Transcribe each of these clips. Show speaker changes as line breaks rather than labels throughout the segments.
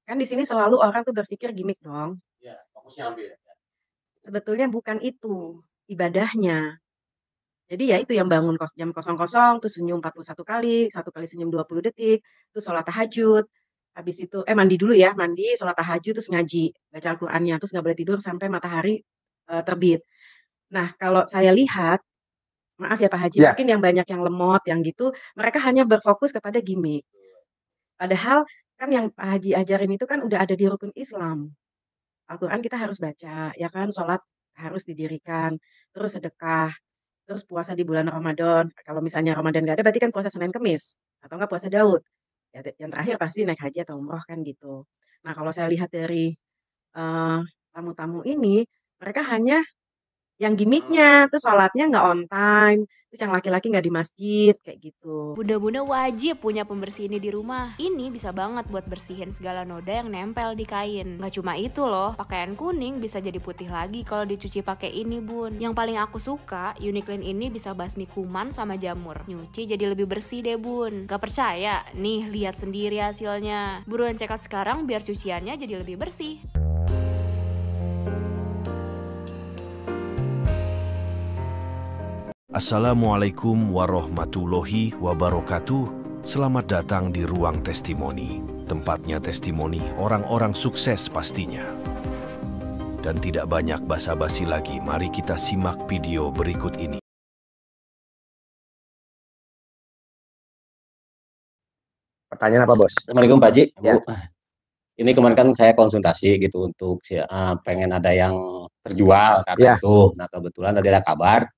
Kan di sini selalu orang tuh berpikir gimik dong.
Iya, fokusnya ambil ya.
Sebetulnya bukan itu ibadahnya. Jadi ya itu yang bangun jam 00.00 terus senyum 41 kali, 1 kali senyum 20 detik, terus sholat tahajud, habis itu mandi dulu ya, mandi, sholat tahajud, terus ngaji, baca Al-Qur'annya, terus nggak boleh tidur sampai matahari, terbit. Nah, kalau saya lihat, maaf ya Pak Haji,
Iya.
mungkin yang banyak yang lemot, yang gitu, mereka hanya berfokus kepada gimik. Padahal kan yang Pak Haji ajarin itu kan udah ada di rukun Islam. Al-Qur'an kita harus baca, ya kan, sholat harus didirikan, terus sedekah, terus puasa di bulan Ramadan. Kalau misalnya Ramadan nggak ada berarti kan puasa Senin Kemis, atau enggak puasa Daud. Ya yang terakhir pasti naik haji atau umroh kan gitu. Nah kalau saya lihat dari, tamu-tamu ini, mereka hanya yang gimiknya, terus sholatnya nggak on time, terus yang laki-laki nggak di masjid, kayak gitu.
Bunda-bunda wajib punya pembersih ini di rumah. Ini bisa banget buat bersihin segala noda yang nempel di kain. Nggak cuma itu loh, pakaian kuning bisa jadi putih lagi kalau dicuci pakai ini bun. Yang paling aku suka, Uniclean ini bisa basmi kuman sama jamur. Nyuci jadi lebih bersih deh bun. Gak percaya? Nih lihat sendiri hasilnya. Buruan check out sekarang biar cuciannya jadi lebih bersih.
Assalamualaikum warahmatullahi wabarakatuh. Selamat datang di Ruang Testimoni. Tempatnya testimoni orang-orang sukses pastinya. Dan tidak banyak basa-basi lagi, mari kita simak video berikut ini.
Pertanyaan apa bos?
Assalamualaikum Pak Haji.
Ya.
Bu. Ini kemarin kan saya konsultasi gitu untuk pengen ada yang terjual karena
Ya.
itu. Nah kebetulan tadi ada kabar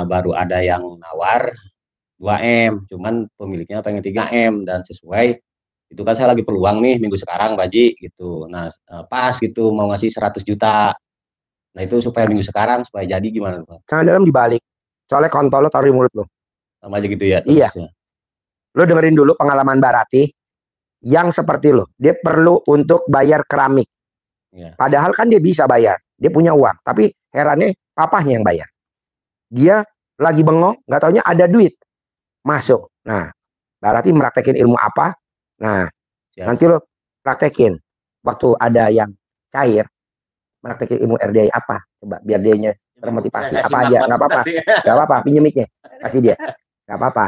baru ada yang nawar 2M, cuman pemiliknya pengen 3M dan sesuai itu kan saya lagi peluang nih minggu sekarang Pak Haji gitu. Nah pas gitu mau ngasih 100 juta. Nah itu supaya minggu sekarang supaya jadi gimana Pak?
Tangan dalam dibalik. Soalnya kontol lo taruh di mulut lo.
Sama aja gitu ya.
Iya.
Ya.
Lo dengerin dulu pengalaman Mbak Ratih. Yang seperti lo, dia perlu untuk bayar keramik.
Ya.
Padahal kan dia bisa bayar, dia punya uang. Tapi herannya papahnya yang bayar. Dia lagi bengong, nggak taunya ada duit masuk. Nah, Mbak Ratih meraktekin ilmu apa? Nah, nanti lo praktekin. Waktu ada yang cair, meraktekin ilmu RDI apa? Coba biar dianya termotivasi. Apa aja? Nggak apa-apa. Nggak apa-apa. Pinjem mic-nya. Kasih dia. Nggak apa-apa.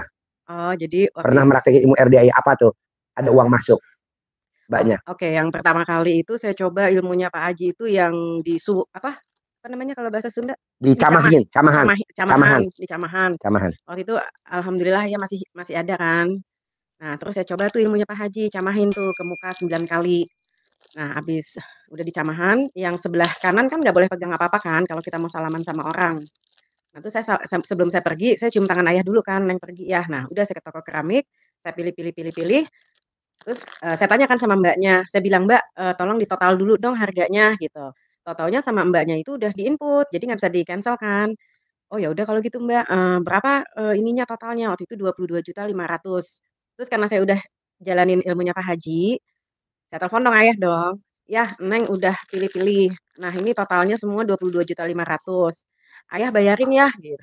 Oh, jadi
pernah meraktekin ilmu RDI apa tuh? Ada uang masuk banyak.
Oke, yang pertama kali itu saya coba ilmunya Pak Haji itu yang di apa namanya kalau bahasa Sunda?
Dicamahin,
Camahan.
Camahan.
Camahan. Waktu itu alhamdulillah ya masih ada kan. Nah, terus saya coba tuh ilmunya Pak Haji, camahin tuh ke muka 9 kali. Nah, habis udah dicamahan, yang sebelah kanan kan nggak boleh pegang apa-apa kan kalau kita mau salaman sama orang. Nah, itu sebelum saya pergi, saya cium tangan ayah dulu kan yang pergi ya. Nah, udah saya ke toko keramik, saya pilih. Terus saya tanyakan sama mbaknya, saya bilang, "Mbak, tolong ditotal dulu dong harganya," gitu. Totalnya sama mbaknya itu udah di-input, jadi nggak bisa di-cancel kan. "Oh ya udah kalau gitu Mbak, berapa, ininya totalnya?" Waktu itu 22.500.000. Terus karena saya udah jalanin ilmunya Pak Haji, saya telepon dong ayah dong, "Yah, Neng udah pilih-pilih. Nah ini totalnya semua 22.500.000. Ayah bayarin ya," gitu.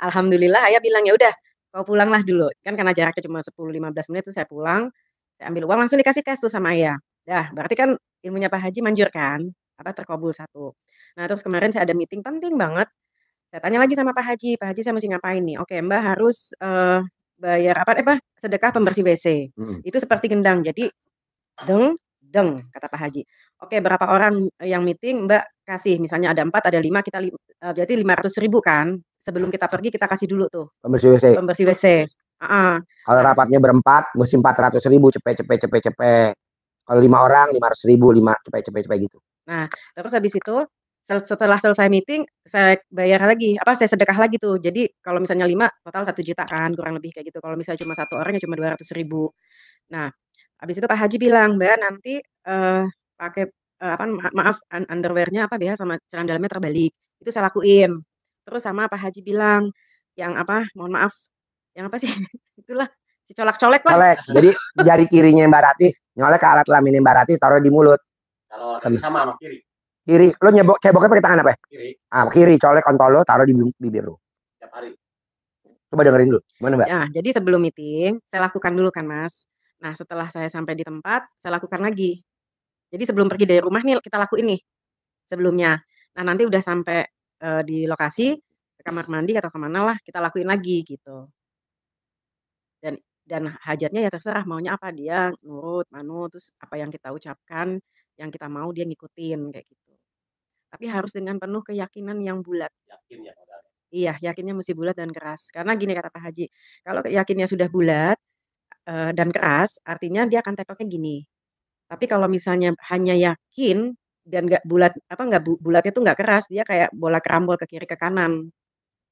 Alhamdulillah ayah bilang, "Ya udah, kau pulanglah dulu." Kan karena jaraknya cuma 10-15 menit tuh saya pulang. Saya ambil uang langsung dikasih cash tuh sama ayah. Dah, berarti kan ilmunya Pak Haji manjur kan? Terkabul 1. Nah, terus kemarin saya ada meeting penting banget. Saya tanya lagi sama Pak Haji, "Pak Haji saya mesti ngapain nih?" "Oke, Mbak harus, bayar sedekah pembersih WC." Itu seperti gendang. Jadi deng, deng, kata Pak Haji. "Oke, berapa orang yang meeting Mbak kasih?" Misalnya ada 4, ada 5, berarti 500.000 kan? Sebelum kita pergi kita kasih dulu tuh.
Pembersih WC.
Pembersih WC.
Kalau rapatnya berempat, mesti 400.000 cepet. Kalau 5 orang 500.000, 5 cepet gitu.
Nah, terus habis itu setelah selesai meeting, saya bayar lagi, saya sedekah lagi tuh. Jadi kalau misalnya 5, total 1 juta kan, kurang lebih kayak gitu. Kalau misalnya cuma 1 orang ya cuma 200.000. Nah, habis itu Pak Haji bilang, "Mbak nanti, pakai, maaf underwear-nya biasa sama celana dalamnya terbalik." Itu saya lakuin. Terus sama Pak Haji bilang, yang mohon maaf, yang apa sih? Itulah, dicolak-colek lah.
Colek. Jadi jari kirinya Mbak Ratih nyolek ke alat kelamin Mbak Ratih, taruh di mulut.
Kalau sama kiri.
Kiri. Lo ceboknya pakai tangan apa?
Kiri.
Kiri, colek kontol lo, taruh di bibir lo.
Tiap hari.
Coba dengerin dulu. Gimana Mbak?
Ya, jadi sebelum meeting, saya lakukan dulu kan Mas. Nah, setelah saya sampai di tempat, saya lakukan lagi. Jadi sebelum pergi dari rumah nih kita lakuin nih sebelumnya. Nah, nanti udah sampai, di lokasi, ke kamar mandi atau kemana lah kita lakuin lagi gitu. Dan hajatnya ya terserah maunya apa, dia nurut, manut, terus apa yang kita ucapkan, yang kita mau dia ngikutin kayak gitu. Tapi harus dengan penuh keyakinan yang bulat.
Yakin ya modal.
Iya, yakinnya mesti bulat dan keras. Karena gini kata Pak Haji, kalau yakinnya sudah bulat, dan keras, artinya dia akan tekoknya gini. Tapi kalau misalnya hanya yakin dan nggak bulat, apa nggak bulatnya tuh nggak keras, dia kayak bola kerambol ke kiri ke kanan,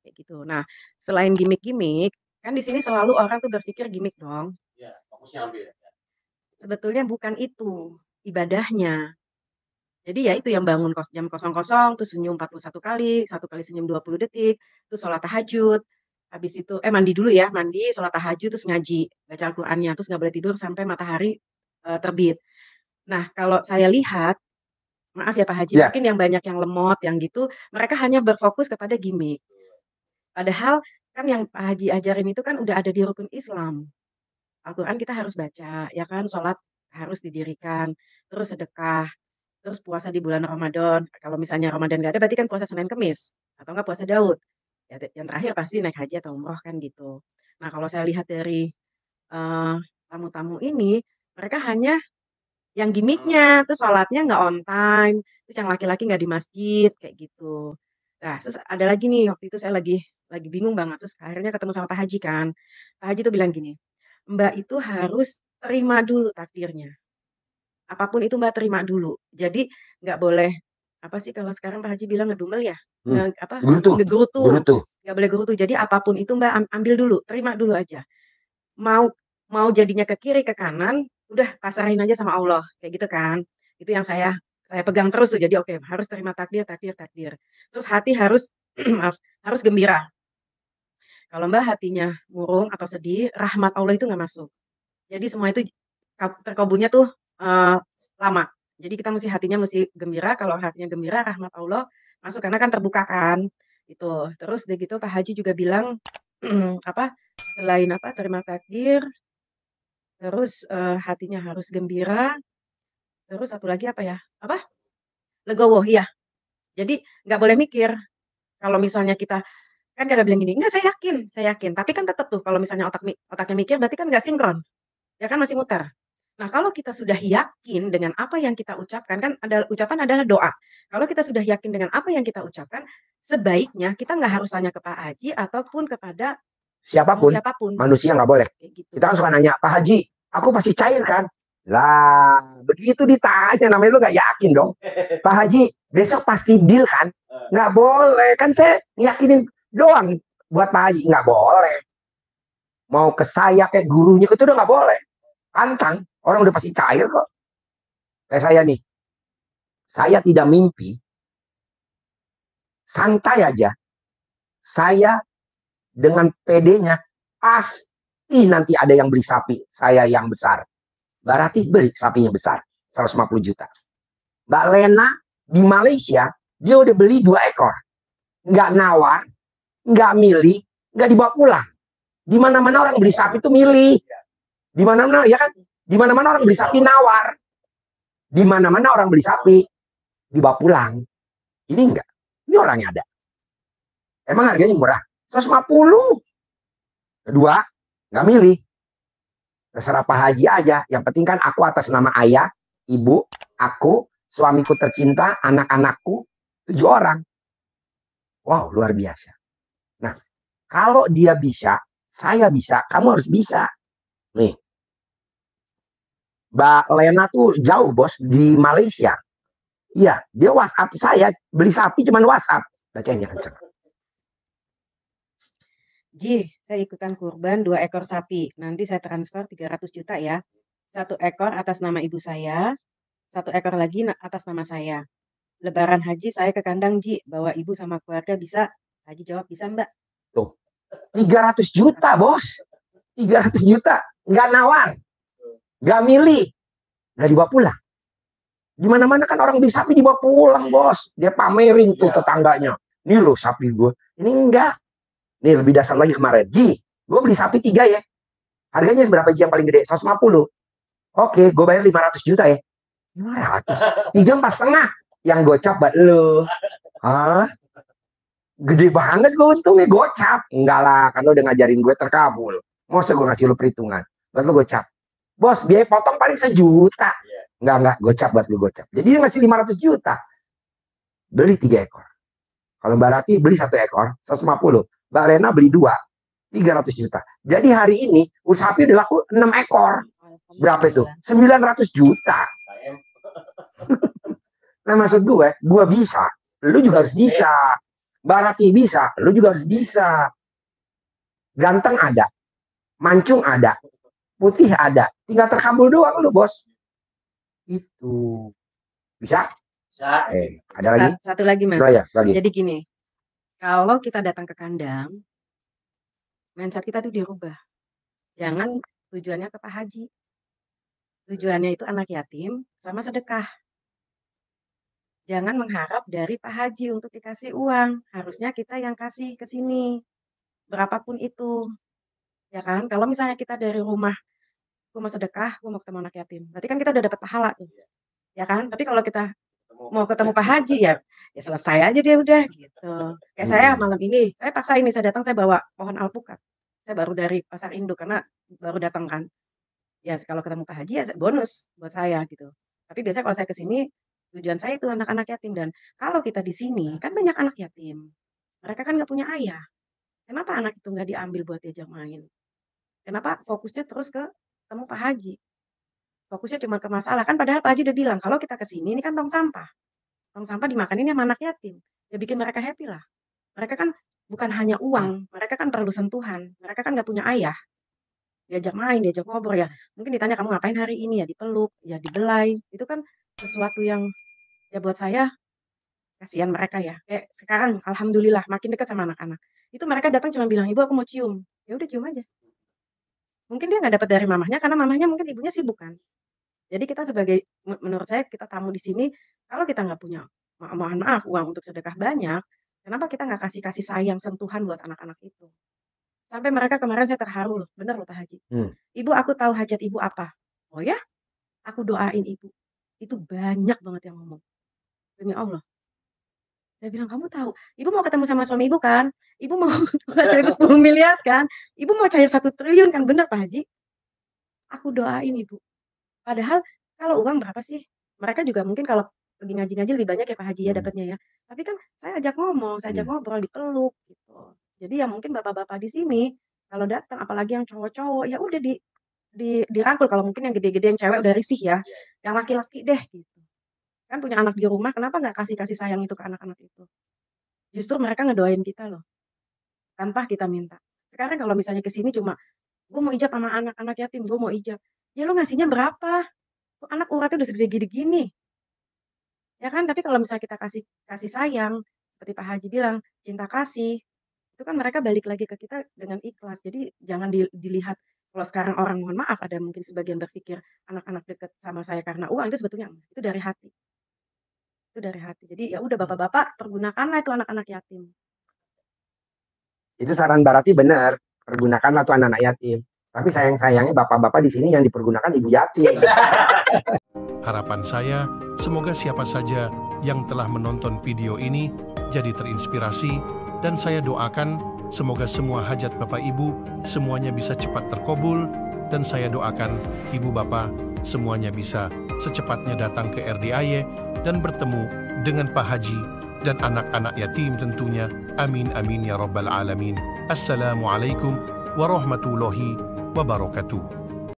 kayak gitu. Nah, selain gimik-gimik, kan di sini selalu orang tuh berpikir gimik dong.
Iya, fokusnya ambil.
Sebetulnya bukan itu ibadahnya. Jadi ya itu yang bangun jam 00.00 terus senyum 41 kali, 1 kali senyum 20 detik, terus sholat tahajud. Habis itu mandi dulu ya, mandi, sholat tahajud, terus ngaji, baca Al-Qur'annya, terus nggak boleh tidur sampai matahari, terbit. Nah, kalau saya lihat, maaf ya Pak Haji,
Ya.
mungkin yang banyak yang lemot, yang gitu, mereka hanya berfokus kepada gimik. Padahal kan yang Pak Haji ajarin itu kan udah ada di rukun Islam. Al-Qur'an kita harus baca, ya kan, sholat harus didirikan, terus sedekah, terus puasa di bulan Ramadan. Kalau misalnya Ramadan nggak ada, berarti kan puasa Senin Kemis, atau enggak puasa Daud. Ya, yang terakhir pasti naik haji atau umroh kan gitu. Nah, kalau saya lihat dari tamu-tamu ini, mereka hanya yang gimiknya, terus sholatnya nggak on time, terus yang laki-laki nggak di masjid, kayak gitu. Nah, terus ada lagi nih, waktu itu saya lagi bingung banget, terus akhirnya ketemu sama Pak Haji kan. Pak Haji tuh bilang gini, "Mbak itu harus terima dulu takdirnya. Apapun itu Mbak terima dulu. Jadi nggak boleh, apa sih kalau sekarang Pak Haji bilang ngedumel ya? Apa,
Gerutu.
ngegerutu.
Gerutu.
Nggak boleh gerutu. Jadi apapun itu Mbak ambil dulu, terima dulu aja. Mau mau jadinya ke kiri, ke kanan, udah pasrahin aja sama Allah, kayak gitu kan. Itu yang saya pegang terus tuh. Jadi oke, harus terima takdir takdir takdir. Terus hati harus maaf, harus gembira. Kalau Mbak hatinya murung atau sedih, rahmat Allah itu nggak masuk. Jadi semua itu terkabulnya tuh, lama. Jadi kita mesti hatinya mesti gembira, kalau hatinya gembira rahmat Allah masuk karena kan terbuka kan, gitu. Terus udah gitu Pak Haji juga bilang, apa, selain apa, terima takdir, terus, hatinya harus gembira, terus satu lagi apa ya, apa, legowo, iya. Jadi nggak boleh mikir, kalau misalnya kita kan kadang bilang gini, "Enggak, saya yakin." Tapi kan tetep tuh kalau misalnya otaknya mikir berarti kan nggak sinkron, ya kan masih muter. Nah, kalau kita sudah yakin dengan apa yang kita ucapkan, kan ada ucapan adalah doa. Kalau kita sudah yakin dengan apa yang kita ucapkan, sebaiknya kita nggak harus tanya ke Pak Haji ataupun kepada
Siapapun,
siapapun.
manusia nggak boleh.
Kayak gitu.
Kita kan suka nanya, "Pak Haji, aku pasti cair kan?" Lah, begitu ditanya namanya lu nggak yakin dong. "Pak Haji, besok pasti deal kan?" Nggak boleh. Kan saya yakinin doang buat Pak Haji. Nggak boleh. Mau ke saya kayak gurunya itu udah nggak boleh. Pantang. Orang udah pasti cair kok. Kayak saya nih. Saya tidak mimpi. Santai aja. Saya dengan PD-nya pasti nanti ada yang beli sapi saya yang besar. Berarti beli sapinya besar, 150 juta. Mbak Lena di Malaysia, dia udah beli 2 ekor. Nggak nawar, nggak milih, nggak dibawa pulang. Di mana-mana orang beli sapi itu milih. Di mana-mana ya kan? Di mana-mana orang beli sapi nawar. Di mana-mana orang beli sapi dibawa pulang. Ini enggak. Ini orangnya ada. Emang harganya murah? 150. Kedua, nggak milih. Terserah Pak Haji aja. Yang penting kan aku atas nama ayah, ibu, aku, suamiku tercinta, anak-anakku, 7 orang. Wow, luar biasa. Nah, kalau dia bisa, saya bisa, kamu harus bisa. Nih. Mbak Lena tuh jauh bos di Malaysia. Iya, dia WhatsApp saya, beli sapi cuman WhatsApp. Bacanya kenceng.
Ji, saya ikutan kurban 2 ekor sapi. Nanti saya transfer 300 juta ya. 1 ekor atas nama ibu saya, 1 ekor lagi atas nama saya. Lebaran haji saya ke kandang Ji, bawa ibu sama keluarga bisa? Haji jawab bisa Mbak.
Tuh, 300 juta bos. 300 juta. Nggak nawar. Nggak milih. Nggak dibawa pulang. Di mana-mana kan orang beli sapi dibawa pulang bos. Dia pamerin tuh tetangganya. Nih loh sapi gue. Ini enggak. Nih lebih dasar lagi kemarin. Ji, gue beli sapi 3 ya. Harganya berapa Ji yang paling gede? 150. Oke, gue bayar 500 juta ya. 500. 3,5 yang gocap buat lu. Hah? Gede banget gue untungnya gocap. Enggak lah, kan lu udah ngajarin gue terkabul. Masa gue ngasih lu perhitungan. Buat lu gocap. Bos, biaya potong paling 1 juta. Enggak, gocap buat lu gocap. Jadi dia ngasih 500 juta. Beli 3 ekor. Kalau Mbak Rati beli 1 ekor, 150. Mbak Lena beli 2, 300 juta. Jadi hari ini Usahapi udah laku 6 ekor. Berapa itu? 900 juta. Nah maksud gue bisa. Lu juga harus bisa. Mbak Rati bisa, lu juga harus bisa. Ganteng ada. Mancung ada. Putih ada. Tinggal terkabul doang lu, bos. Itu. Bisa?
Bisa.
Ada lagi?
Satu lagi, Mas.
Oh, ya, lagi.
Jadi gini. Kalau kita datang ke kandang, mindset kita tuh dirubah. Jangan tujuannya ke Pak Haji. Tujuannya itu anak yatim sama sedekah. Jangan mengharap dari Pak Haji untuk dikasih uang. Harusnya kita yang kasih ke sini. Berapapun itu. Ya kan? Kalau misalnya kita dari rumah, gue mau sedekah, gue mau ketemu anak yatim. Berarti kan kita udah dapat pahala tuh. Ya kan? Tapi kalau kita mau ketemu Pak Haji ya selesai aja dia udah gitu. Kayak saya malam ini, saya paksa ini saya datang, saya bawa pohon alpukat. Saya baru dari pasar induk karena baru datang kan. Ya kalau ketemu Pak Haji ya bonus buat saya gitu. Tapi biasanya kalau saya ke sini tujuan saya itu anak-anak yatim, dan kalau kita di sini kan banyak anak yatim. Mereka kan nggak punya ayah. Kenapa anak itu nggak diambil buat diajak main? Kenapa fokusnya terus ke ketemu Pak Haji? Fokusnya cuma ke masalah kan, padahal Pak Haji udah bilang kalau kita ke sini ini kan tong sampah. Tong sampah dimakanin sama anak yatim. Ya bikin mereka happy lah. Mereka kan bukan hanya uang, mereka kan perlu sentuhan. Mereka kan nggak punya ayah. Diajak main, diajak ngobrol ya. Mungkin ditanya kamu ngapain hari ini, ya dipeluk, ya dibelai. Itu kan sesuatu yang ya buat saya kasihan mereka ya. Kayak sekarang alhamdulillah makin dekat sama anak-anak. Itu mereka datang cuma bilang, "Ibu aku mau cium." Ya udah cium aja. Mungkin dia nggak dapat dari mamahnya karena mamahnya mungkin ibunya sibuk kan. Jadi kita sebagai menurut saya kita tamu di sini, kalau kita nggak punya mohon maaf uang untuk sedekah banyak, kenapa kita nggak kasih sayang sentuhan buat anak-anak itu? Sampai mereka kemarin saya terharu loh, bener loh Pak Haji. "Ibu aku tahu hajat ibu apa." "Oh ya? Aku doain ibu." Itu banyak banget yang ngomong. Demi Allah. Saya bilang, "Kamu tahu, ibu mau ketemu sama suami ibu kan? Ibu mau 10 miliar kan? Ibu mau cair 1 triliun kan?" Bener Pak Haji. Aku doain ibu. Padahal kalau uang berapa sih? Mereka juga mungkin kalau pergi ngaji-ngaji lebih banyak ya Pak Haji ya dapatnya ya. Tapi kan saya ajak ngomong, saya ajak ngobrol, dipeluk gitu. Jadi ya mungkin bapak-bapak di sini kalau datang apalagi yang cowok-cowok ya udah dirangkul, kalau mungkin yang gede-gede yang cewek udah risih ya. Yang laki-laki deh gitu. Kan punya anak di rumah, kenapa nggak kasih sayang itu ke anak-anak itu? Justru mereka ngedoain kita loh. Tanpa kita minta. Sekarang kalau misalnya ke sini cuma gue mau ijab sama anak-anak yatim, gue mau ijab. Ya lu ngasihnya berapa? Tuh anak uratnya udah segede gini. Ya kan? Tapi kalau misalnya kita kasih sayang, seperti Pak Haji bilang, cinta kasih, itu kan mereka balik lagi ke kita dengan ikhlas. Jadi jangan dilihat kalau sekarang orang mohon maaf ada mungkin sebagian berpikir anak-anak dekat sama saya karena uang, itu sebetulnya itu dari hati. Itu dari hati. Jadi ya udah bapak-bapak pergunakanlah itu anak-anak yatim.
Itu saran Mbak Rati benar. Pergunakanlah tuh anak-anak yatim. Tapi sayang-sayangnya bapak-bapak di sini yang dipergunakan ibu yatim.
Harapan saya, semoga siapa saja yang telah menonton video ini jadi terinspirasi, dan saya doakan semoga semua hajat Bapak Ibu semuanya bisa cepat terkabul, dan saya doakan Ibu Bapak semuanya bisa secepatnya datang ke RDAY dan bertemu dengan Pak Haji dan anak-anak yatim tentunya. Amin amin ya rabbal alamin. Assalamualaikum warahmatullahi wabarakatuh.